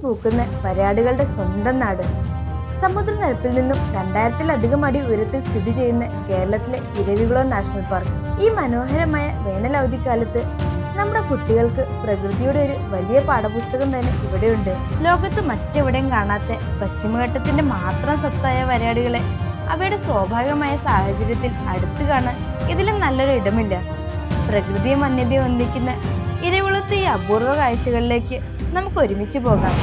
പൂക്കുന്ന വരയാടുകളുടെ സ്വന്തം നാട്. സമുദ്രനിരപ്പിൽ നിന്നും 2000-ലധികം അടി ഉയരത്തിൽ സ്ഥിതി ചെയ്യുന്ന കേരളത്തിലെ ഇരവികുളം നാഷണൽ പാർക്ക്. ഈ മനോഹരമായ വേനൽ അവധിക്കാലത്ത് നമ്മുടെ കുട്ടികൾക്ക് പ്രകൃതിയുടെ ഒരു വലിയ പാഠപുസ്തകം തന്നെ ഇവിടെയുണ്ട്. ലോകത്ത് മറ്റെവിടെയും കാണാത്ത പശ്ചിമഘട്ടത്തിന്റെ മാത്രം സ്വത്തായ വരയാടുകളെ അവയുടെ സ്വാഭാവികമായ സാഹചര്യത്തിൽ അടുത്ത് കാണാൻ ഇതിലും നല്ലൊരു ഇടമില്ല. പ്രകൃതിയും വന്യതയും ഒന്നിക്കുന്ന ഇരവികുളത്തെ ഈ അപൂർവ കാഴ്ചകളിലേക്ക് നമുക്ക് ഒരുമിച്ച് പോകാം.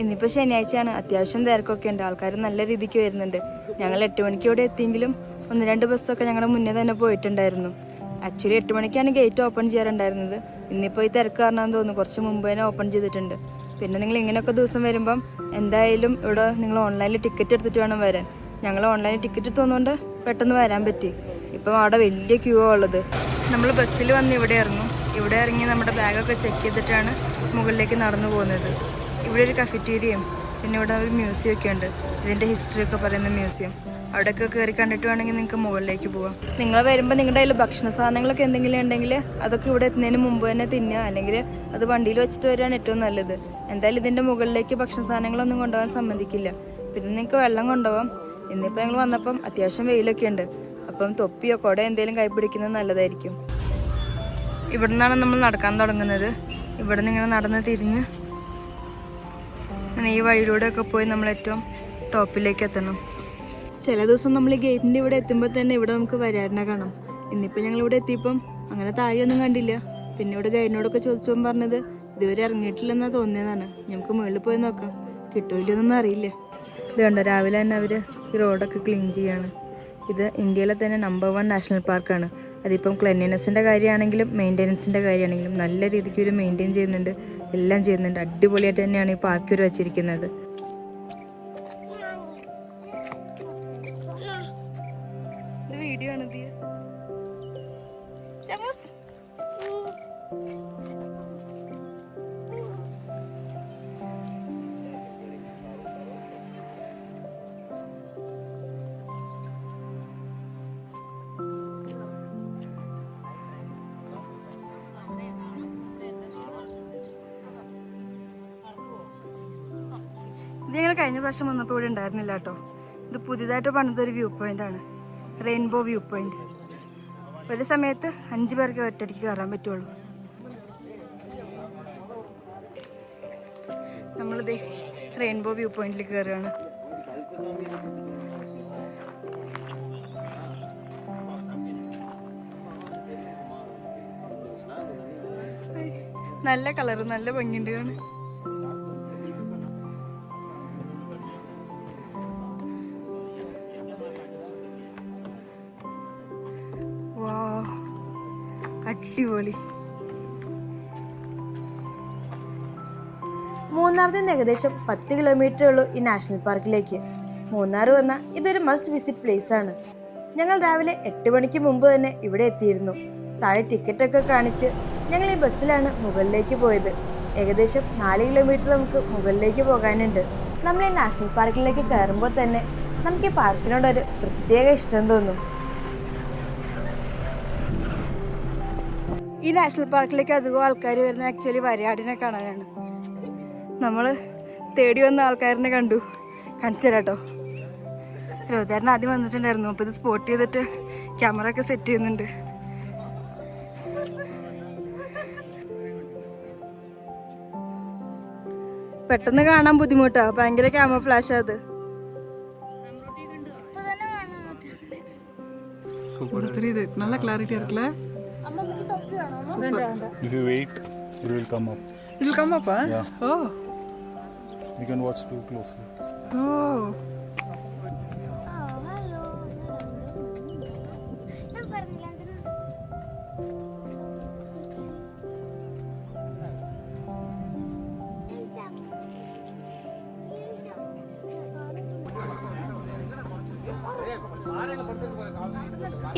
ഇന്നിപ്പോൾ ശനിയാഴ്ചയാണ്. അത്യാവശ്യം തിരക്കൊക്കെ ഉണ്ട്. ആൾക്കാർ നല്ല രീതിക്ക് വരുന്നുണ്ട്. ഞങ്ങൾ 8 മണിക്ക് ഇവിടെ എത്തിയെങ്കിലും 1-2 ബസ്സൊക്കെ ഞങ്ങളുടെ മുന്നേ തന്നെ പോയിട്ടുണ്ടായിരുന്നു. ആക്ച്വലി 8 മണിക്കാണ് ഗേറ്റ് ഓപ്പൺ ചെയ്യാറുണ്ടായിരുന്നത്. ഇന്നിപ്പോൾ ഈ തിരക്ക് കാരണമെന്ന് തോന്നുന്നു കുറച്ച് മുമ്പ് തന്നെ ഓപ്പൺ ചെയ്തിട്ടുണ്ട്. പിന്നെ നിങ്ങൾ ഇങ്ങനെയൊക്കെ ദിവസം വരുമ്പം എന്തായാലും ഇവിടെ നിങ്ങൾ ഓൺലൈനിൽ ടിക്കറ്റ് എടുത്തിട്ട് വേണം വരാൻ. ഞങ്ങൾ ഓൺലൈനിൽ ടിക്കറ്റ് എടുത്തുകൊണ്ട് പെട്ടെന്ന് വരാൻ പറ്റി. ഇപ്പം അവിടെ വലിയ ക്യൂ ഉള്ളത്. നമ്മൾ ബസ്സിൽ വന്ന് ഇവിടെ ഇറങ്ങി നമ്മുടെ ബാഗൊക്കെ ചെക്ക് ചെയ്തിട്ടാണ് മുകളിലേക്ക് നടന്നു പോകുന്നത്. ഇവിടെ ഒരു കഫറ്റീരിയയും പിന്നെ ഇവിടെ ഒരു മ്യൂസിയം ഒക്കെ ഉണ്ട്. ഇതിൻ്റെ ഹിസ്റ്ററി ഒക്കെ പറയുന്ന മ്യൂസിയം. അവിടെയൊക്കെ കയറി കണ്ടിട്ട് വേണമെങ്കിൽ നിങ്ങൾക്ക് മുകളിലേക്ക് പോകാം. നിങ്ങൾ വരുമ്പോൾ നിങ്ങളുടെ കയ്യിൽ ഭക്ഷണ സാധനങ്ങളൊക്കെ എന്തെങ്കിലും ഉണ്ടെങ്കിൽ അതൊക്കെ ഇവിടെ എത്തുന്നതിന് മുമ്പ് തന്നെ തിന്നുക, അല്ലെങ്കിൽ അത് വണ്ടിയിൽ വെച്ചിട്ട് വരികയാണ് ഏറ്റവും നല്ലത്. എന്തായാലും ഇതിൻ്റെ മുകളിലേക്ക് ഭക്ഷണ സാധനങ്ങളൊന്നും കൊണ്ടുപോകാൻ സമ്മതിക്കില്ല. പിന്നെ നിങ്ങൾക്ക് വെള്ളം കൊണ്ടുപോകാം. ഇന്നിപ്പോൾ ഞങ്ങൾ വന്നപ്പം അത്യാവശ്യം വെയിലൊക്കെ ഉണ്ട്. അപ്പം തൊപ്പിയോ കുടയോ എന്തെങ്കിലും കൈ പിടിക്കുന്നത് നല്ലതായിരിക്കും. ഇവിടെ നിന്നാണ് നമ്മൾ നടക്കാൻ തുടങ്ങുന്നത്. ഇവിടെ നിന്ന് ഇങ്ങനെ നടന്ന് തിരിഞ്ഞ് ഈ വഴിയിലൂടെയൊക്കെ പോയി നമ്മൾ ഏറ്റവും ടോപ്പിലേക്ക് എത്തണം. ചില ദിവസം നമ്മൾ ഈ ഗേറ്റിൻ്റെ ഇവിടെ എത്തുമ്പോൾ തന്നെ ഇവിടെ നമുക്ക് വരാടിനെ കാണാം. ഇന്നിപ്പോൾ ഞങ്ങൾ ഇവിടെ എത്തിയപ്പം അങ്ങനെ താഴെയൊന്നും കണ്ടില്ല. പിന്നെ ഇവിടെ ഗൈഡിനോടൊക്കെ ചോദിച്ചപ്പം പറഞ്ഞത് ഇതുവരെ ഇറങ്ങിയിട്ടില്ലെന്നാണ് തോന്നിയതാണ്. നമുക്ക് മുകളിൽ പോയി നോക്കാം, കിട്ടൂലെന്നൊന്നും അറിയില്ല. ഇത് കണ്ടോ, രാവിലെ തന്നെ അവർ ഈ റോഡൊക്കെ ക്ലീൻ ചെയ്യാണ്. ഇത് ഇന്ത്യയിലെ തന്നെ നമ്പർ 1 നാഷണൽ പാർക്കാണ്. അതിപ്പം ക്ലെൻലിനെസ്സിൻ്റെ കാര്യമാണെങ്കിലും മെയിൻ്റെനൻസിൻ്റെ കാര്യമാണെങ്കിലും നല്ല രീതിക്ക് ഒരു മെയിൻറ്റെയിൻ ചെയ്യുന്നുണ്ട്, എല്ലാം ചെയ്യുന്നുണ്ട്. അടിപൊളിയായിട്ട് തന്നെയാണ് ഈ പാർക്ക് ഒരു വച്ചിരിക്കുന്നത്. വീഡിയോ ആണ് ഇത് ഞങ്ങൾ കഴിഞ്ഞ പ്രാവശ്യം വന്നപ്പോൾ ഇവിടെ ഉണ്ടായിരുന്നില്ല കേട്ടോ. ഇത് പുതിയതായിട്ട് പണിതൊരു വ്യൂ പോയിൻ്റാണ്, റെയിൻബോ വ്യൂ പോയിൻ്റ്. ഒരു സമയത്ത് 5 പേർക്ക് ഒറ്റയടിക്ക് കയറാൻ പറ്റുള്ളൂ. നമ്മളിത് റെയിൻബോ വ്യൂ പോയിന്റിൽ കയറുകയാണ്. നല്ല കളറ്, നല്ല ഭംഗിയുണ്ട് കാണാൻ. അടിപൊളി. മൂന്നാറിൽ നിന്ന് ഏകദേശം 10 കിലോമീറ്റർ ഉള്ളൂ ഈ നാഷണൽ പാർക്കിലേക്ക്. മൂന്നാർ വന്ന ഇതൊരു മസ്റ്റ് വിസിറ്റ് പ്ലേസ് ആണ്. ഞങ്ങൾ രാവിലെ 8 മണിക്ക് മുമ്പ് തന്നെ ഇവിടെ എത്തിയിരുന്നു. താഴെ ടിക്കറ്റൊക്കെ കാണിച്ച് ഞങ്ങൾ ഈ ബസ്സിലാണ് മുകളിലേക്ക് പോയത്. ഏകദേശം 4 കിലോമീറ്റർ നമുക്ക് മുകളിലേക്ക് പോകാനുണ്ട്. നമ്മൾ ഈ നാഷണൽ പാർക്കിലേക്ക് കയറുമ്പോൾ തന്നെ നമുക്ക് ഈ പാർക്കിനോടൊരു പ്രത്യേക ഇഷ്ടം തോന്നും. ഈ നാഷണൽ പാർക്കിലേക്ക് അധികം ആൾക്കാർ വരുന്ന ആക്ച്വലി വരയാടിനെ കാണാനാണ്. നമ്മൾ തേടി വന്ന ആൾക്കാരനെ കാണിച്ചു തരാട്ടോ. രോധാരൻ ആദ്യം വന്നിട്ടുണ്ടായിരുന്നു. അപ്പോൾ ഇത് സ്പോട്ട് ചെയ്തിട്ട് ക്യാമറ ഒക്കെ സെറ്റ് ചെയ്യുന്നുണ്ട്. പെട്ടെന്ന് കാണാൻ ബുദ്ധിമുട്ടാ, ഭയങ്കര ക്യാമറ ഫ്ലാഷ് അത്. നല്ല ക്ലാരിറ്റി இருக்குல்ல. If you wait, it will come up. It will come up, huh? Yeah. Oh. You can watch too closely. Oh.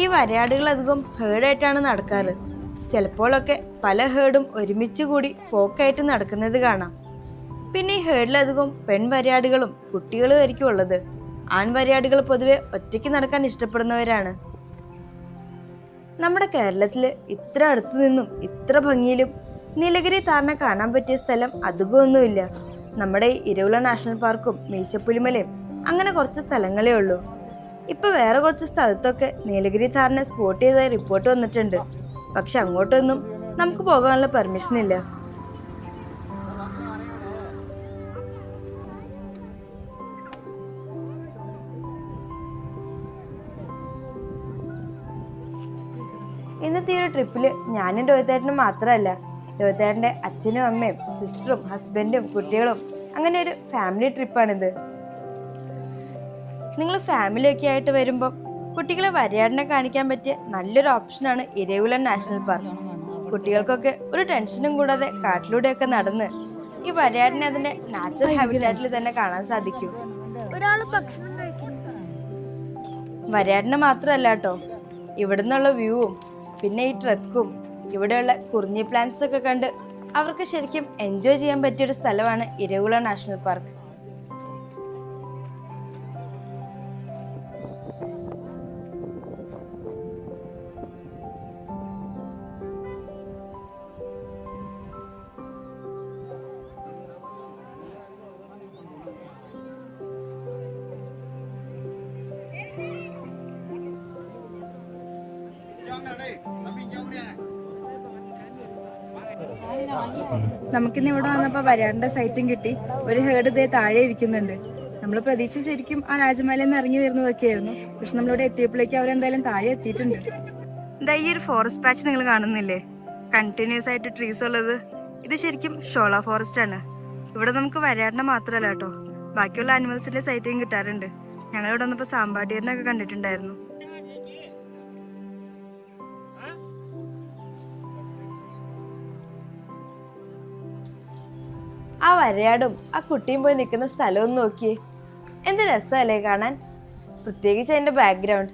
ഈ വരയാടുകൾ അധികം ഹേർഡായിട്ടാണ് നടക്കാറ്. ചിലപ്പോഴൊക്കെ പല ഹേർഡും ഒരുമിച്ച് കൂടി ഫോക്കായിട്ട് നടക്കുന്നത് കാണാം. പിന്നെ ഈ ഹേർഡിലധികം പെൺവരയാടുകളും കുട്ടികളും ആയിരിക്കും ഉള്ളത്. ആൺവരയാടുകൾ പൊതുവെ ഒറ്റയ്ക്ക് നടക്കാൻ ഇഷ്ടപ്പെടുന്നവരാണ്. നമ്മുടെ കേരളത്തിൽ ഇത്ര അടുത്തു നിന്നും ഇത്ര ഭംഗിയിലും നീലഗിരി താറിനെ കാണാൻ പറ്റിയ സ്ഥലം അധികമൊന്നുമില്ല. നമ്മുടെ ഇരവിള നാഷണൽ പാർക്കും മീശപ്പുലിമലയും അങ്ങനെ കുറച്ച് സ്ഥലങ്ങളേ ഉള്ളൂ. ഇപ്പൊ വേറെ കുറച്ച് സ്ഥലത്തൊക്കെ നീലഗിരി താറിനെ സ്പോട്ട് ചെയ്തതായി റിപ്പോർട്ട് വന്നിട്ടുണ്ട്. പക്ഷെ അങ്ങോട്ടൊന്നും നമുക്ക് പോകാനുള്ള പെർമിഷൻ ഇല്ല. ഇന്നത്തെ ഈ ഒരു ട്രിപ്പിൽ ഞാനും രോഹിതേട്ടനും മാത്രമല്ല, രോഹിതേട്ടൻ്റെ അച്ഛനും അമ്മയും സിസ്റ്ററും ഹസ്ബൻഡും കുട്ടികളും അങ്ങനെ ഒരു ഫാമിലി ട്രിപ്പാണിത്. നിങ്ങൾ ഫാമിലിയൊക്കെ ആയിട്ട് വരുമ്പോൾ കുട്ടികളെ വരയാടിനെ കാണിക്കാൻ പറ്റിയ നല്ലൊരു ഓപ്ഷനാണ് ഇരവിള നാഷണൽ പാർക്ക്. കുട്ടികൾക്കൊക്കെ ഒരു ടെൻഷനും കൂടാതെ കാട്ടിലൂടെയൊക്കെ നടന്ന് ഈ വരയാടിനെ അതിന്റെ നാച്ചുറൽ ഹാബിറ്റാറ്റിൽ തന്നെ കാണാൻ സാധിക്കും. വരയാടിനെ മാത്രമല്ല കേട്ടോ, ഇവിടുന്നുള്ള വ്യൂവും പിന്നെ ഈ ട്രക്കും ഇവിടെയുള്ള കുറിഞ്ഞി പ്ലാന്റ്സ് ഒക്കെ കണ്ട് അവർക്ക് ശരിക്കും എൻജോയ് ചെയ്യാൻ പറ്റിയൊരു സ്ഥലമാണ് ഇരവിള നാഷണൽ പാർക്ക്. നമുക്കിന്ന് ഇവിടെ വന്നപ്പോൾ വരയാടിന്റെ സൈറ്റും കിട്ടി. ഒരു ഹേർഡ് ഇതേ താഴെ ഇരിക്കുന്നുണ്ട്. നമ്മൾ പ്രതീക്ഷ ശരിക്കും ആ രാജമലയിൽ നിന്ന് ഇറങ്ങി വരുന്നതൊക്കെയായിരുന്നു. പക്ഷെ നമ്മളിവിടെ എത്തിയപ്പോഴേക്കും അവരെന്തായാലും താഴെ എത്തിയിട്ടുണ്ട്. എന്താ ഈ ഒരു ഫോറസ്റ്റ് പാച്ച് നിങ്ങൾ കാണുന്നില്ലേ, കണ്ടിന്യൂസ് ആയിട്ട് ട്രീസ് ഉള്ളത്? ഇത് ശരിക്കും ഷോള ഫോറസ്റ്റ് ആണ്. ഇവിടെ നമുക്ക് വരയാടിനെ മാത്രമല്ല കേട്ടോ, ബാക്കിയുള്ള ആനിമൽസിന്റെ സൈറ്റും കിട്ടാറുണ്ട്. ഞങ്ങളിവിടെ വന്നപ്പോൾ സാമ്പാടിയറിനൊക്കെ കണ്ടിട്ടുണ്ടായിരുന്നു. ആ വരയാടും ആ കുട്ടിയും പോയി നിൽക്കുന്ന സ്ഥലവും നോക്കിയേ, എന്ത് രസമല്ലേ കാണാൻ. പ്രത്യേകിച്ച് അതിൻ്റെ ബാക്ക്ഗ്രൗണ്ട്.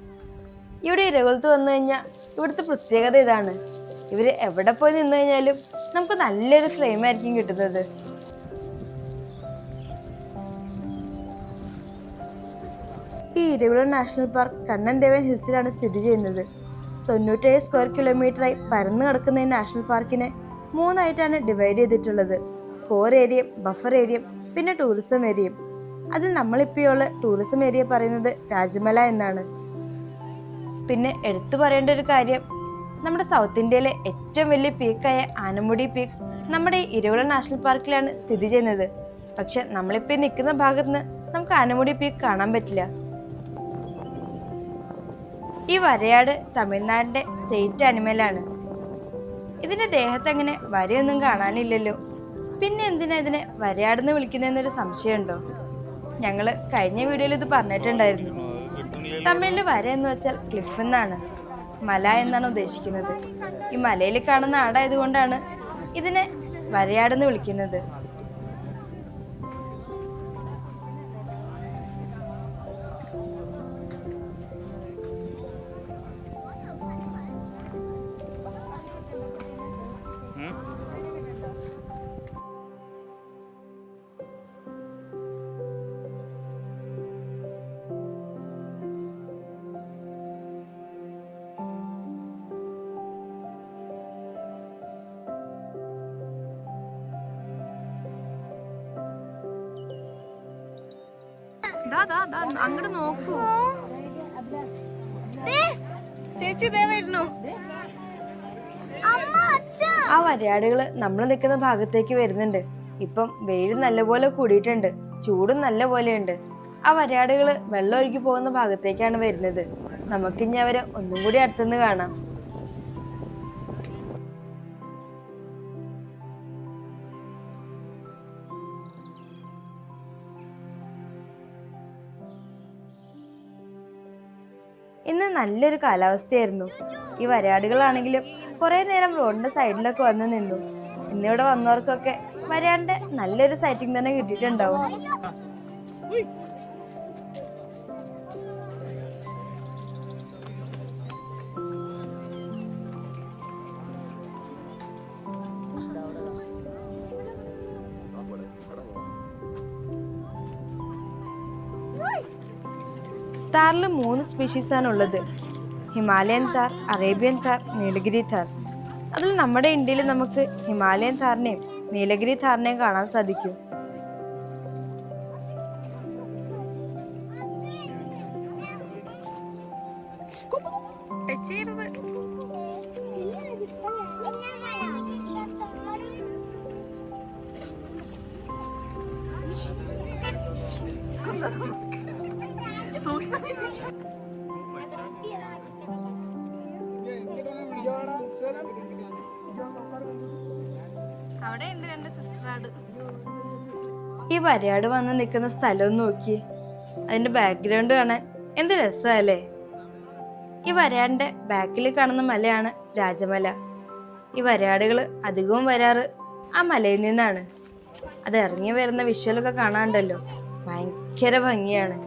ഇവിടെ ഇരകുളത്ത് വന്നു കഴിഞ്ഞാൽ ഇവിടുത്തെ പ്രത്യേകത ഇതാണ്, ഇവർ എവിടെ പോയി നിന്ന് കഴിഞ്ഞാലും നമുക്ക് നല്ലൊരു ഫ്രെയിം ആയിരിക്കും കിട്ടുന്നത്. ഈ ഇരവിള നാഷണൽ പാർക്ക് കണ്ണൻദേവൻ ഹിൽസിലാണ് സ്ഥിതി ചെയ്യുന്നത്. 97 സ്ക്വയർ കിലോമീറ്ററായി പരന്നു കിടക്കുന്ന ഈ നാഷണൽ പാർക്കിനെ 3ആയിട്ടാണ് ഡിവൈഡ് ചെയ്തിട്ടുള്ളത്. കോർ ഏരിയയും ബഫർ ഏരിയയും പിന്നെ ടൂറിസം ഏരിയയും. അതിൽ നമ്മളിപ്പോഴുള്ള ടൂറിസം ഏരിയ പറയുന്നത് രാജമല എന്നാണ്. പിന്നെ എടുത്തു പറയേണ്ട ഒരു കാര്യം, നമ്മുടെ സൗത്ത് ഇന്ത്യയിലെ ഏറ്റവും വലിയ പീക്കായ ആനമുടി പീക്ക് നമ്മുടെ ഇരവിള നാഷണൽ പാർക്കിലാണ് സ്ഥിതി ചെയ്യുന്നത്. പക്ഷെ നമ്മളിപ്പോൾ നിൽക്കുന്ന ഭാഗത്ത് നിന്ന് നമുക്ക് ആനമുടി പീക്ക് കാണാൻ പറ്റില്ല. ഈ വരയാട് തമിഴ്നാടിന്റെ സ്റ്റേറ്റ് അനിമലാണ്. ഇതിന്റെ ദേഹത്ത് അങ്ങനെ വരയൊന്നും കാണാനില്ലല്ലോ, പിന്നെ എന്തിനാ ഇതിനെ വരയാടെന്ന് വിളിക്കുന്നതെന്നൊരു സംശയമുണ്ടോ? ഞങ്ങൾ കഴിഞ്ഞ വീഡിയോയിൽ ഇത് പറഞ്ഞിട്ടുണ്ടായിരുന്നു. തമിഴിൽ വര എന്ന് വെച്ചാൽ ക്ലിഫ് എന്നാണ്, മല എന്നാണ് ഉദ്ദേശിക്കുന്നത്. ഈ മലയിൽ കാണുന്ന ആടായതുകൊണ്ടാണ് ഇതിനെ വരയാടെന്ന് വിളിക്കുന്നത്. അങ്ങോട്ട് നോക്കൂ ചേച്ചി, വരുന്നു. ആ വരയാടുകള് നമ്മൾ നിൽക്കുന്ന ഭാഗത്തേക്ക് വരുന്നുണ്ട്. ഇപ്പം വെയിൽ നല്ലപോലെ കൂടിയിട്ടുണ്ട്, ചൂടും നല്ല പോലെയുണ്ട്. ആ വരയാടുകള് വെള്ളം ഒഴുകി പോകുന്ന ഭാഗത്തേക്കാണ് വരുന്നത്. നമുക്കിനി അവരെ ഒന്നും കൂടി അടുത്തുനിന്ന് കാണാം. ഇന്ന് നല്ലൊരു കാലാവസ്ഥയായിരുന്നു. ഈ വരയാടുകളാണെങ്കിലും കുറേ നേരം റോഡിന്റെ സൈഡിലൊക്കെ വന്ന് നിന്നു. ഇന്നിവിടെ വന്നവർക്കൊക്കെ വരയാടിന്റെ നല്ലൊരു സൈറ്റിംഗ് തന്നെ കിട്ടിയിട്ടുണ്ടാവും. താറിൽ 3 സ്പീഷീസാണ് ഉള്ളത്: ഹിമാലയൻ താർ, അറേബ്യൻ താർ, നീലഗിരി താർ. അതിൽ നമ്മുടെ ഇന്ത്യയിൽ നമുക്ക് ഹിമാലയൻ താറിനെയും നീലഗിരി താറിനെയും കാണാൻ സാധിക്കും. ഈ വരയാട് വന്ന് നിൽക്കുന്ന സ്ഥലം നോക്കി, അതിന്റെ ബാക്ക്ഗ്രൗണ്ട് കാണാൻ എന്ത് രസമല്ലേ. ഈ വരയാടിന്റെ ബാക്കിൽ കാണുന്ന മലയാണ് രാജമല. ഈ വരയാടുകൾ അധികവും വരാറ് ആ മലയിൽ നിന്നാണ്. അത് ഇറങ്ങി വരുന്ന വിഷ്വലൊക്കെ കാണാണ്ടല്ലോ, ഭയങ്കര ഭംഗിയാണ്.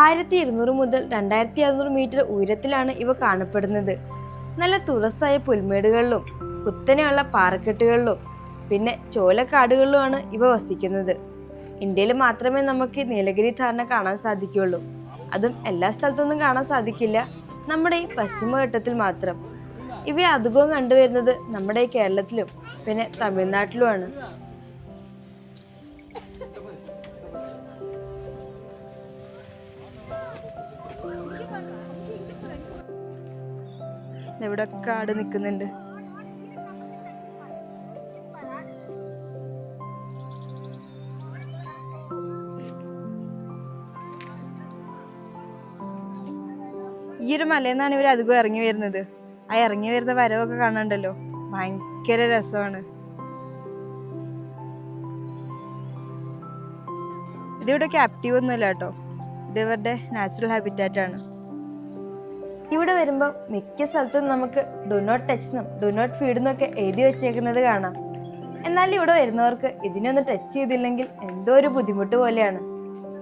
ആയിരത്തി 200 മുതൽ 2600 മീറ്റർ ഉയരത്തിലാണ് ഇവ കാണപ്പെടുന്നത്. നല്ല തുറസായ പുൽമേടുകളിലും കുത്തനെയുള്ള പാറക്കെട്ടുകളിലും പിന്നെ ചോലക്കാടുകളിലുമാണ് ഇവ വസിക്കുന്നത്. ഇന്ത്യയിൽ മാത്രമേ നമുക്ക് നീലഗിരി താറിനെ കാണാൻ സാധിക്കുകയുള്ളൂ. അതും എല്ലാ സ്ഥലത്തൊന്നും കാണാൻ സാധിക്കില്ല, നമ്മുടെ ഈ പശ്ചിമഘട്ടത്തിൽ മാത്രം. ഇവയെ അധികവും കണ്ടുവരുന്നത് നമ്മുടെ ഈ കേരളത്തിലും പിന്നെ തമിഴ്നാട്ടിലുമാണ്. ഇവിടെ കാട് നിൽക്കുന്നുണ്ട്. ഈ ഒരു മലയിൽ നിന്നാണ് ഇവർ അധികം ഇറങ്ങി വരുന്നത്. ആ ഇറങ്ങി വരുന്ന വരവൊക്കെ കാണണ്ടല്ലോ, ഭയങ്കര രസമാണ്. ഇതിവിടെ ക്യാപ്റ്റീവ് ഒന്നുമില്ല കേട്ടോ, ഇത് ഇവരുടെ നാച്ചുറൽ ഹാബിറ്റാറ്റ് ആണ്. ഇവിടെ വരുമ്പോൾ മിക്ക സ്ഥലത്തും നമുക്ക് ഡു നോട്ട് ടച്ച് എന്നും ഡു നോട്ട് ഫീഡ് എന്നൊക്കെ എഴുതി വെച്ചേക്കുന്നത് കാണാം. എന്നാൽ ഇവിടെ വരുന്നവർക്ക് ഇതിനൊന്ന് ടച്ച് ചെയ്തില്ലെങ്കിൽ എന്തോ ഒരു ബുദ്ധിമുട്ട് പോലെയാണ്.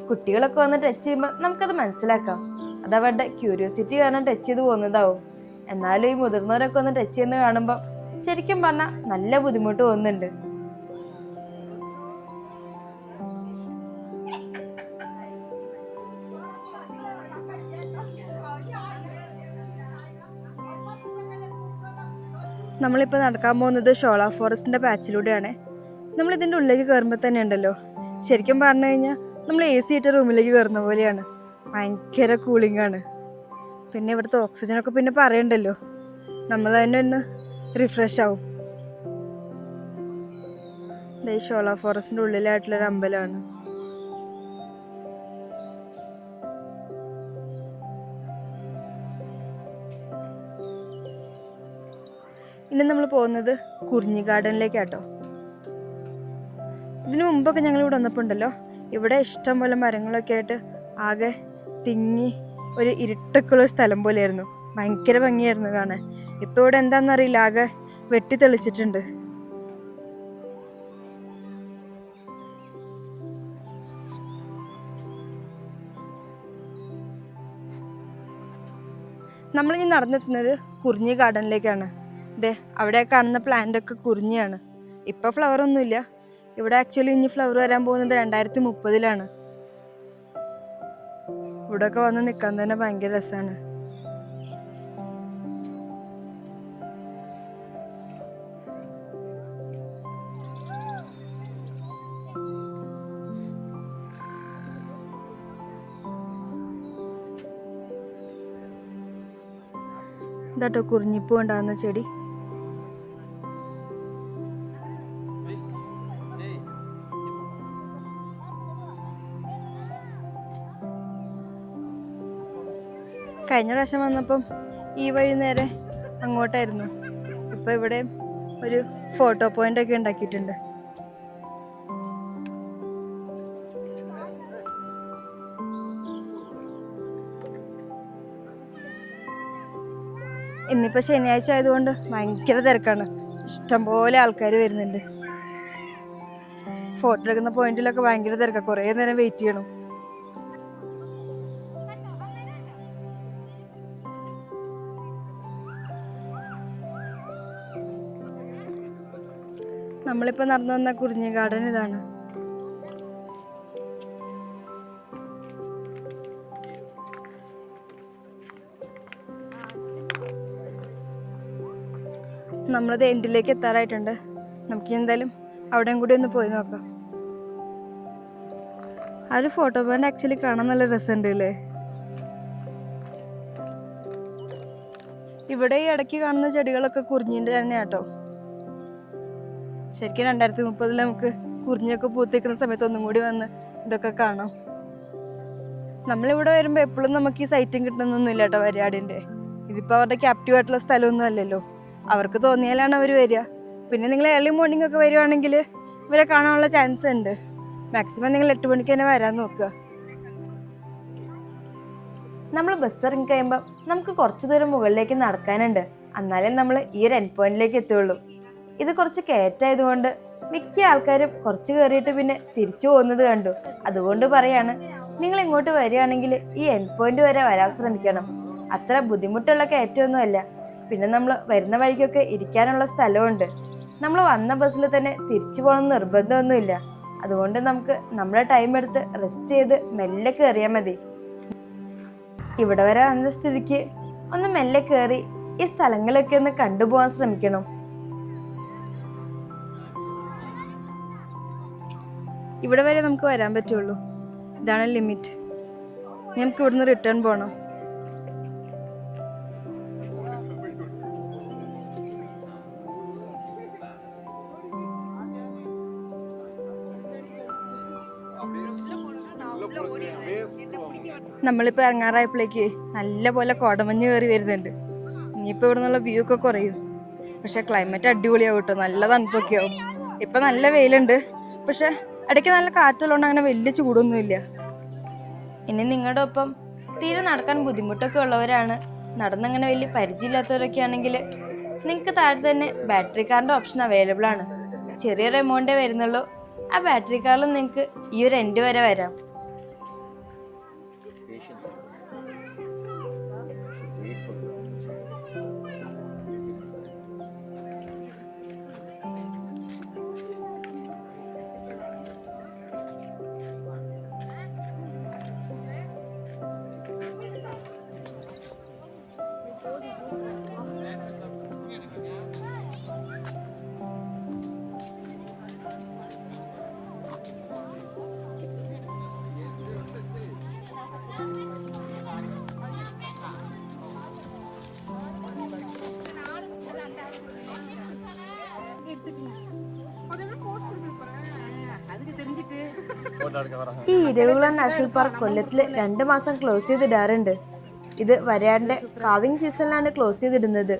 കുട്ടികളൊക്കെ വന്ന് ടച്ച് ചെയ്യുമ്പോൾ നമുക്കത് മനസ്സിലാക്കാം, അത് അവരുടെ ക്യൂരിയോസിറ്റി കാരണം ടച്ച് ചെയ്ത് പോകുന്നതാവും. എന്നാലും ഈ മുതിർന്നവരൊക്കെ ഒന്ന് ടച്ച് ചെയ്യുന്ന കാണുമ്പോൾ ശരിക്കും പറഞ്ഞാൽ നല്ല ബുദ്ധിമുട്ട് തോന്നുന്നുണ്ട്. നമ്മളിപ്പോൾ നടക്കാൻ പോകുന്നത് ഷോള ഫോറസ്റ്റിൻ്റെ പാച്ചിലൂടെയാണ്. നമ്മളിതിൻ്റെ ഉള്ളിലേക്ക് കയറുമ്പോൾ തന്നെ ഉണ്ടല്ലോ, ശരിക്കും പറഞ്ഞു കഴിഞ്ഞാൽ നമ്മൾ AC ഇട്ട റൂമിലേക്ക് കയറുന്ന പോലെയാണ്. ഭയങ്കര കൂളിംഗ് ആണ്. പിന്നെ ഇവിടുത്തെ ഓക്സിജനൊക്കെ പിന്നെ പറയണ്ടല്ലോ, നമ്മൾ തന്നെ ഒന്ന് റിഫ്രഷ് ആവും. ഈ ഷോള ഫോറസ്റ്റിൻ്റെ ഉള്ളിലായിട്ടുള്ളൊരു അമ്പലമാണ്. ഇനി നമ്മൾ പോകുന്നത് കുറിഞ്ഞി ഗാർഡനിലേക്കാട്ടോ. ഇതിനു മുമ്പൊക്കെ ഞങ്ങൾ ഇവിടെ വന്നപ്പോൾ ഉണ്ടല്ലോ, ഇവിടെ ഇഷ്ടം പോലെ മരങ്ങളൊക്കെ ആയിട്ട് ആകെ തിങ്ങി ഒരു ഇരുട്ടൊക്കെയുള്ള സ്ഥലം പോലെയായിരുന്നു. ഭയങ്കര ഭംഗിയായിരുന്നു കാണാൻ. ഇപ്പോൾ ഇവിടെ എന്താണെന്നറിയില്ല, ആകെ വെട്ടി തെളിച്ചിട്ടുണ്ട്. നമ്മളിനി നടന്നെത്തുന്നത് കുറിഞ്ഞി ഗാർഡനിലേക്കാണ്. ദേ അവിടെ കാണുന്ന പ്ലാന്റൊക്കെ കുറിഞ്ഞിയാണ്. ഇപ്പോൾ ഫ്ലവർ ഒന്നുമില്ല. ഇവിടെ ആക്ച്വലി ഇനി ഫ്ലവർ വരാൻ പോകുന്നത് 2030-ലാണ്. ഇവിടെയൊക്കെ വന്ന് നിൽക്കാൻ തന്നെ ഭയങ്കര രസമാണ്. ഇതാട്ടോ കുറിഞ്ഞിപ്പൂ ഉണ്ടാകുന്ന ചെടി. കഴിഞ്ഞ പ്രാവശ്യം വന്നപ്പം ഈ വഴി നേരെ അങ്ങോട്ടായിരുന്നു. ഇപ്പം ഇവിടെ ഒരു ഫോട്ടോ പോയിന്റ് ഒക്കെ ഉണ്ടാക്കിയിട്ടുണ്ട്. ഇന്നിപ്പോൾ ശനിയാഴ്ച ആയതുകൊണ്ട് ഭയങ്കര തിരക്കാണ്. ഇഷ്ടംപോലെ ആൾക്കാർ വരുന്നുണ്ട്. ഫോട്ടോ എടുക്കുന്ന പോയിന്റിലൊക്കെ ഭയങ്കര തിരക്കാണ്. കുറേ നേരം വെയിറ്റ് ചെയ്യണം. നമ്മളിപ്പോൾ നടന്നു വന്ന കുറിഞ്ഞി ഗാർഡൻ ഇതാണ്. നമ്മളത് എൻഡിലേക്ക് എത്താറായിട്ടുണ്ട്. നമുക്ക് എന്തായാലും അവിടെയും കൂടി ഒന്ന് പോയി നോക്കാം. ആ ഒരു ഫോട്ടോ പോയിന്റ് ആക്ച്വലി കാണാൻ നല്ല രസമുണ്ട് അല്ലേ? ഇവിടെ ഈ ഇടയ്ക്ക് കാണുന്ന ചെടികളൊക്കെ കുറിഞ്ഞിൻ്റെ തന്നെയാട്ടോ. ശരിക്കും 2030 നമുക്ക് കുറിഞ്ഞൊക്കെ പൂത്തിക്കുന്ന സമയത്ത് ഒന്നും കൂടി വന്ന് ഇതൊക്കെ കാണാം. നമ്മളിവിടെ വരുമ്പോൾ എപ്പോഴും നമുക്ക് ഈ സൈറ്റും കിട്ടുന്നൊന്നുമില്ല കേട്ടോ വരയാടിൻ്റെ. ഇതിപ്പോൾ അവരുടെ ക്യാപ്റ്റീവ് ആയിട്ടുള്ള സ്ഥലമൊന്നും അല്ലല്ലോ. അവർക്ക് തോന്നിയാലാണ് അവർ വരിക. പിന്നെ നിങ്ങൾ ഏർലി മോർണിംഗ് ഒക്കെ വരുവാണെങ്കിൽ ഇവരെ കാണാനുള്ള ചാൻസ് ഉണ്ട്. മാക്സിമം നിങ്ങൾ 8 മണിക്ക് തന്നെ വരാൻ നോക്കുക. നമ്മൾ ബസ് ഇറങ്ങി കഴിയുമ്പോൾ നമുക്ക് കുറച്ച് ദൂരം മുകളിലേക്ക് നടക്കാനുണ്ട്. എന്നാലേ നമ്മൾ ഈ ഒരു എൻഡ് പോയിന്റിലേക്ക് എത്തുള്ളൂ. ഇത് കുറച്ച് കയറ്റായതുകൊണ്ട് മിക്ക ആൾക്കാരും കുറച്ച് കയറിയിട്ട് പിന്നെ തിരിച്ചു പോകുന്നത് കണ്ടു. അതുകൊണ്ട് പറയാണ്, നിങ്ങൾ ഇങ്ങോട്ട് വരികയാണെങ്കിൽ ഈ എൻഡ് പോയിന്റ് വരെ വരാൻ ശ്രമിക്കണം. അത്ര ബുദ്ധിമുട്ടുള്ള കയറ്റമൊന്നുമല്ല. പിന്നെ നമ്മൾ വരുന്ന വഴിക്കൊക്കെ ഇരിക്കാനുള്ള സ്ഥലമുണ്ട്. നമ്മൾ വന്ന ബസ്സിൽ തന്നെ തിരിച്ചു പോകണമെന്ന് നിർബന്ധമൊന്നുമില്ല. അതുകൊണ്ട് നമുക്ക് നമ്മുടെ ടൈം എടുത്ത് റെസ്റ്റ് ചെയ്ത് മെല്ലെ കയറിയാൽ മതി. ഇവിടെ വരെ വന്ന സ്ഥിതിക്ക് ഒന്ന് മെല്ലെ കയറി ഈ സ്ഥലങ്ങളൊക്കെ ഒന്ന് കണ്ടുപോകാൻ ശ്രമിക്കണം. ഇവിടെ വരെ നമുക്ക് വരാൻ പറ്റുള്ളൂ. ഇതാണ് ലിമിറ്റ്. നമുക്ക് ഇവിടുന്ന് റിട്ടേൺ പോകണം. നമ്മളിപ്പോൾ ഇറങ്ങാറായപ്പോഴേക്ക് നല്ല പോലെ കോടമഞ്ഞ് കയറി വരുന്നുണ്ട്. ഇനിയിപ്പോൾ ഇവിടെ നിന്നുള്ള വ്യൂ ഒക്കെ കുറയും. പക്ഷെ ക്ലൈമറ്റ് അടിപൊളിയാവും കേട്ടോ. നല്ല തണുപ്പൊക്കെ ആവും. ഇപ്പം നല്ല വെയിലുണ്ട്. പക്ഷെ ഇടയ്ക്ക് നല്ല കാറ്റുള്ളതുകൊണ്ട് അങ്ങനെ വലിയ ചൂടൊന്നുമില്ല. ഇനി നിങ്ങളുടെ ഒപ്പം തീരെ നടക്കാൻ ബുദ്ധിമുട്ടൊക്കെ ഉള്ളവരാണ്, നടന്നങ്ങനെ വലിയ പരിചയമില്ലാത്തവരൊക്കെ ആണെങ്കിൽ നിങ്ങൾക്ക് താഴെ തന്നെ ബാറ്ററി കാറിൻ്റെ ഓപ്ഷൻ അവൈലബിൾ ആണ്. ചെറിയൊരു എമൗണ്ടേ വരുന്നുള്ളൂ. ആ ബാറ്ററി കാറിലും നിങ്ങൾക്ക് ഈ ഒരു എൻഡ് വരെ വരാം. ഈ ഇരവികുളം നാഷണൽ പാർക്ക് കൊല്ലത്തിൽ 2 മാസം ക്ലോസ് ചെയ്തിടാറുണ്ട്. ഇത് വരയാടിന്റെ കാവിംഗ് സീസണിലാണ് ക്ലോസ് ചെയ്തിടുന്നത്.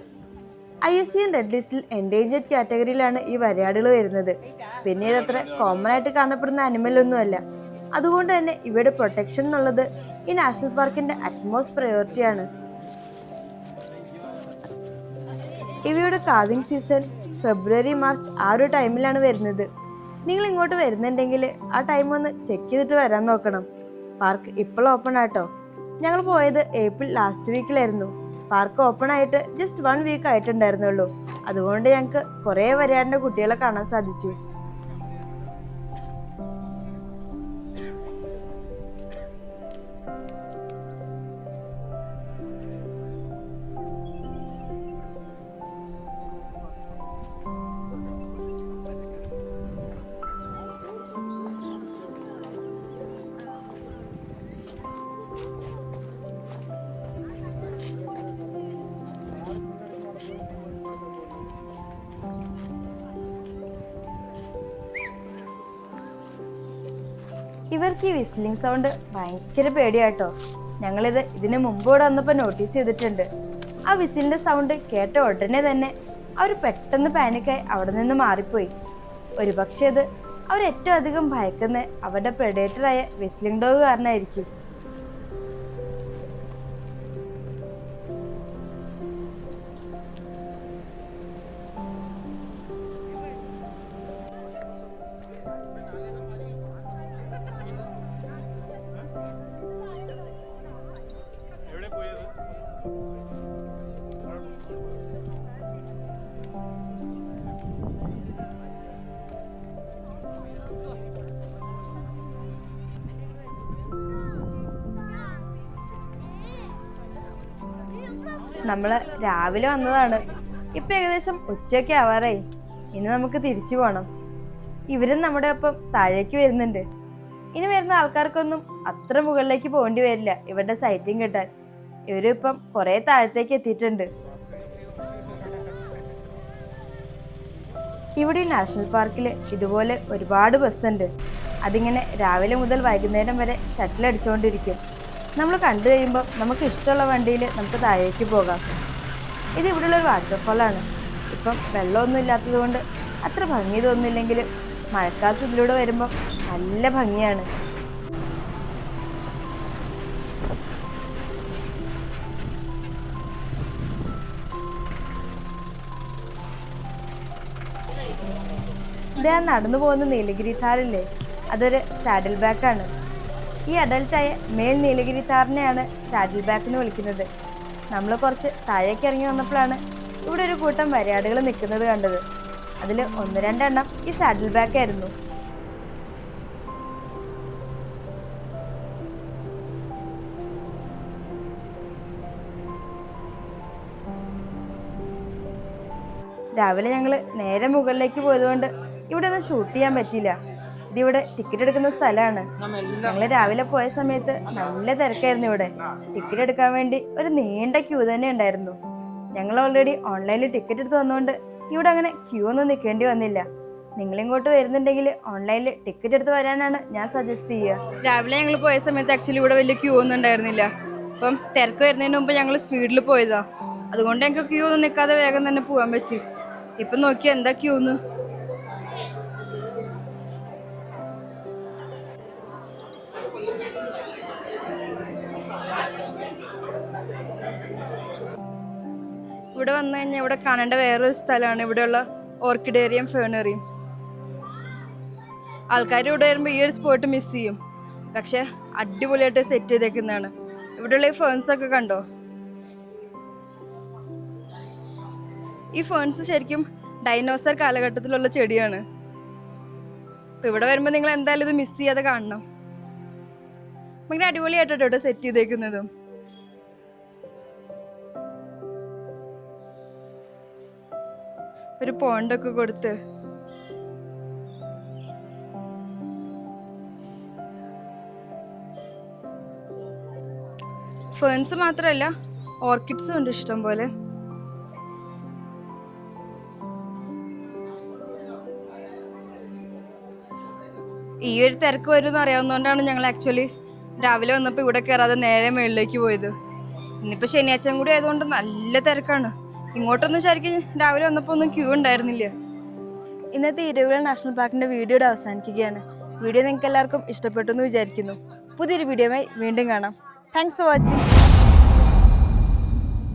IUCN റെഡ് ലിസ്റ്റിൽ എൻഡേഞ്ചേർഡ് കാറ്റഗറിയിലാണ് ഈ വരയാടുകൾ വരുന്നത്. പിന്നെ ഇതത്ര കോമൺ ആയിട്ട് കാണപ്പെടുന്ന അനിമലൊന്നുമല്ല. അതുകൊണ്ട് തന്നെ ഇവയുടെ പ്രൊട്ടക്ഷൻ എന്നുള്ളത് ഈ നാഷണൽ പാർക്കിന്റെ അറ്റ്മോസ്റ്റ് പ്രയോറിറ്റിയാണ്. ഇവയുടെ കാവിംഗ് സീസൺ ഫെബ്രുവരി മാർച്ച് ആ ഒരു ടൈമിലാണ് വരുന്നത്. നിങ്ങൾ ഇങ്ങോട്ട് വരുന്നുണ്ടെങ്കിൽ ആ ടൈം ഒന്ന് ചെക്ക് ചെയ്തിട്ട് വരാൻ നോക്കണം. പാർക്ക് ഇപ്പോൾ ഓപ്പൺ ആട്ടോ. ഞങ്ങൾ പോയത് ഏപ്രിൽ ലാസ്റ്റ് വീക്കിലായിരുന്നു. പാർക്ക് ഓപ്പൺ ആയിട്ട് ജസ്റ്റ് 1 വീക്ക് ആയിട്ടുണ്ടായിരുന്നുള്ളൂ. അതുകൊണ്ട് ഞങ്ങൾക്ക് കുറേ വരയാടിൻ്റെ കുട്ടികളെ കാണാൻ സാധിച്ചു. ഇവർക്ക് ഈ വിസ്ലിംഗ് സൗണ്ട് ഭയങ്കര പേടിയാട്ടോ. ഞങ്ങളിത് ഇതിന് മുമ്പ് ഇവിടെ വന്നപ്പോൾ നോട്ടീസ് ചെയ്തിട്ടുണ്ട്. ആ വിസിലിൻ്റെ സൗണ്ട് കേട്ട ഉടനെ തന്നെ അവർ പെട്ടെന്ന് പാനിക്കായി അവിടെ നിന്ന് മാറിപ്പോയി. ഒരുപക്ഷെ അത് അവരേറ്റവും അധികം ഭയക്കുന്ന അവരുടെ പ്രെഡേറ്ററായ വിസ്ലിംഗ് ഡോഗ് കാരണമായിരിക്കും. നമ്മൾ രാവിലെ വന്നതാണ്. ഇപ്പം ഏകദേശം ഉച്ചയൊക്കെ ആവാറായി. ഇനി നമുക്ക് തിരിച്ചു പോകണം. ഇവരും നമ്മുടെ ഒപ്പം താഴേക്ക് വരുന്നുണ്ട്. ഇനി വരുന്ന ആൾക്കാർക്കൊന്നും അത്ര മുകളിലേക്ക് പോകേണ്ടി വരില്ല ഇവരുടെ സൈറ്റിംഗ് കിട്ടാൻ. ഇവരും ഇപ്പം കുറേ താഴത്തേക്ക് എത്തിയിട്ടുണ്ട്. ഇവിടെ നാഷണൽ പാർക്കിൽ ഇതുപോലെ ഒരുപാട് ബസ്സുണ്ട്. അതിങ്ങനെ രാവിലെ മുതൽ വൈകുന്നേരം വരെ ഷട്ടിൽ അടിച്ചുകൊണ്ടിരിക്കും. നമ്മൾ കണ്ടു കഴിയുമ്പോൾ നമുക്ക് ഇഷ്ടമുള്ള വണ്ടിയിൽ നമുക്ക് താഴേക്ക് പോകാം. ഇത് ഇവിടെയുള്ളൊരു വാട്ടർഫോളാണ്. ഇപ്പം വെള്ളമൊന്നും ഇല്ലാത്തത് കൊണ്ട് അത്ര ഭംഗി തോന്നുന്നില്ലെങ്കിലും മഴക്കാലത്ത് ഇതിലൂടെ വരുമ്പോൾ നല്ല ഭംഗിയാണ്. ഇതാ നടന്നു പോകുന്ന നീലഗിരി താറില്ലേ, അതൊരു സാഡിൽ ബാക്കാണ്. ഈ അഡൽട്ടായ മേൽ നീലഗിരി താറിനെയാണ് സാഡിൽ ബാക്ക് എന്ന് വിളിക്കുന്നത്. നമ്മൾ കുറച്ച് താഴേക്ക് ഇറങ്ങി വന്നപ്പോഴാണ് ഇവിടെ ഒരു കൂട്ടം വരയാടുകൾ നിൽക്കുന്നത് കണ്ടത്. അതിൽ 1-2 എണ്ണം ഈ സാഡിൽ ബാക്ക് ആയിരുന്നു. രാവിലെ ഞങ്ങൾ നേരെ മുകളിലേക്ക് പോയതുകൊണ്ട് ഇവിടെ ഒന്നും ഷൂട്ട് ചെയ്യാൻ പറ്റില്ല. ഇതിവിടെ ടിക്കറ്റ് എടുക്കുന്ന സ്ഥലമാണ്. ഞങ്ങൾ രാവിലെ പോയ സമയത്ത് നല്ല തിരക്കായിരുന്നു ഇവിടെ. ടിക്കറ്റ് എടുക്കാൻ വേണ്ടി ഒരു നീണ്ട ക്യൂ തന്നെ ഉണ്ടായിരുന്നു. ഞങ്ങൾ ഓൾറെഡി ഓൺലൈനിൽ ടിക്കറ്റ് എടുത്ത് വന്നുകൊണ്ട് ഇവിടെ അങ്ങനെ ക്യൂ ഒന്നും നിൽക്കേണ്ടി വന്നില്ല. നിങ്ങളിങ്ങോട്ട് വരുന്നുണ്ടെങ്കിൽ ഓൺലൈനിൽ ടിക്കറ്റ് എടുത്ത് വരാനാണ് ഞാൻ സജസ്റ്റ് ചെയ്യുക. രാവിലെ ഞങ്ങൾ പോയ സമയത്ത് ആക്ച്വലി ഇവിടെ വലിയ ക്യൂ ഒന്നും ഉണ്ടായിരുന്നില്ല. അപ്പം തിരക്ക് വരുന്നതിന് മുമ്പ് ഞങ്ങൾ സ്പീഡിൽ പോയതാ. അതുകൊണ്ട് ഞങ്ങൾക്ക് ക്യൂ ഒന്നും നിൽക്കാതെ വേഗം തന്നെ പോകാൻ പറ്റി. ഇപ്പം നോക്കിയാൽ എന്താ ക്യൂന്ന്. ഇവിടെ വന്നു കഴിഞ്ഞാൽ ഇവിടെ കാണേണ്ട വേറൊരു സ്ഥലമാണ് ഇവിടെയുള്ള ഓർക്കിഡേറിയം ഫേണറിയും. ആൾക്കാർ ഇവിടെ വരുമ്പോൾ ഈ ഒരു സ്പോട്ട് മിസ് ചെയ്യും. പക്ഷെ അടിപൊളിയായിട്ട് സെറ്റ് ചെയ്തേക്കുന്നതാണ്. ഇവിടെയുള്ള ഈ ഫേൺസൊക്കെ കണ്ടോ? ഈ ഫേൺസ് ശരിക്കും ഡൈനോസർ കാലഘട്ടത്തിലുള്ള ചെടിയാണ്. അപ്പം ഇവിടെ വരുമ്പോൾ നിങ്ങൾ എന്തായാലും ഇത് മിസ് ചെയ്യാതെ കാണണം. ഭയങ്കര അടിപൊളിയായിട്ടോ ഇവിടെ സെറ്റ് ചെയ്തേക്കുന്നതും. ഒരു പോണ്ടൊക്കെ കൊടുത്ത് ഫേൺസ് മാത്രമല്ല ഓർക്കിഡ്സും ഉണ്ട് ഇഷ്ടം പോലെ. ഈ ഒരു തിരക്ക് വരുമെന്ന് അറിയാവുന്നതുകൊണ്ടാണ് ഞങ്ങൾ ആക്ച്വലി രാവിലെ വന്നപ്പോൾ ഇവിടെ കയറാതെ നേരെ മുകളിലേക്ക് പോയത്. ഇന്നിപ്പോൾ ശനിയാഴ്ചയും കൂടി ആയതുകൊണ്ട് നല്ല തിരക്കാണ്. ഇങ്ങോട്ടൊന്നും ശരിക്കും രാവിലെ വന്നപ്പോൾ ഒന്നും ക്യൂ ഉണ്ടായിരുന്നില്ല. ഇന്നത്തെ ഇരവികുളം നാഷണൽ പാർക്കിൻ്റെ വീഡിയോയുടെ അവസാനിക്കുകയാണ്. വീഡിയോ നിങ്ങൾക്ക് എല്ലാവർക്കും ഇഷ്ടപ്പെട്ടു എന്ന് വിചാരിക്കുന്നു. പുതിയൊരു വീഡിയോയുമായി വീണ്ടും കാണാം. Thanks for watching.